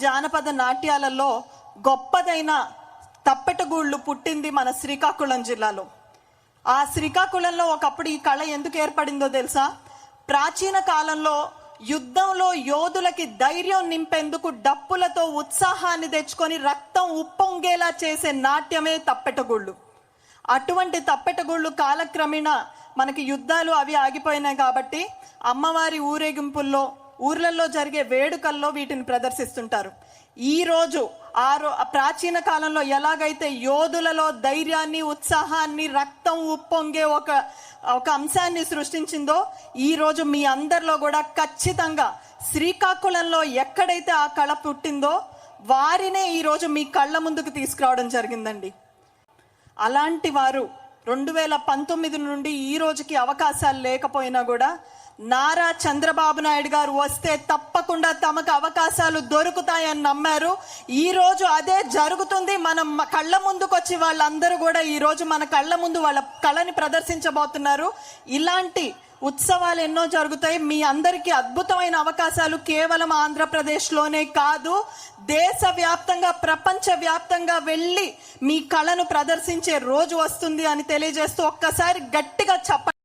జానపద నాట్యాలలో గొప్పదైన తప్పెటగూళ్ళు పుట్టింది మన శ్రీకాకుళం జిల్లాలో. ఆ శ్రీకాకుళంలో ఒకప్పుడు ఈ కళ ఎందుకు ఏర్పడిందో తెలుసా? ప్రాచీన కాలంలో యుద్ధంలో యోధులకి ధైర్యం నింపేందుకు డప్పులతో ఉత్సాహాన్ని తెచ్చుకొని రక్తం ఉప్పొంగేలా చేసే నాట్యమే తప్పెటగూళ్ళు. అటువంటి తప్పెటగూళ్ళు కాలక్రమేణా మనకి యుద్ధాలు అవి ఆగిపోయినాయి కాబట్టి అమ్మవారి ఊరేగింపుల్లో, ఊర్లలో జరిగే వేడుకల్లో వీటిని ప్రదర్శిస్తుంటారు. ఈ రోజు ప్రాచీన కాలంలో ఎలాగైతే యోధులలో ధైర్యాన్ని, ఉత్సాహాన్ని, రక్తం ఉప్పొంగే ఒక అంశాన్ని సృష్టించిందో, ఈ రోజు మీ అందరిలో కూడా ఖచ్చితంగా శ్రీకాకుళంలో ఎక్కడైతే ఆ కళ పుట్టిందో వారినే ఈ రోజు మీ కళ్ళ ముందుకు తీసుకురావడం జరిగిందండి. అలాంటి వారు 2019 నుండి ఈ రోజుకి అవకాశాలు లేకపోయినా కూడా నారా చంద్రబాబు నాయుడు గారు వస్తే తప్పకుండా తమకు అవకాశాలు దొరుకుతాయని నమ్మారు. ఈ రోజు అదే జరుగుతుంది. మనం కళ్ళ ముందుకు వచ్చి వాళ్ళందరూ కూడా ఈ రోజు మన కళ్ళ ముందు వాళ్ళ కళని ప్రదర్శించబోతున్నారు. ఇలాంటి ఉత్సవాలు ఎన్నో జరుగుతాయి. మీ అందరికీ అద్భుతమైన అవకాశాలు కేవలం ఆంధ్రప్రదేశ్లోనే కాదు, దేశవ్యాప్తంగా, ప్రపంచ వ్యాప్తంగా వెళ్ళి మీ కళను ప్రదర్శించే రోజు వస్తుంది అని తెలియజేస్తూ ఒక్కసారి గట్టిగా చెప్పండి.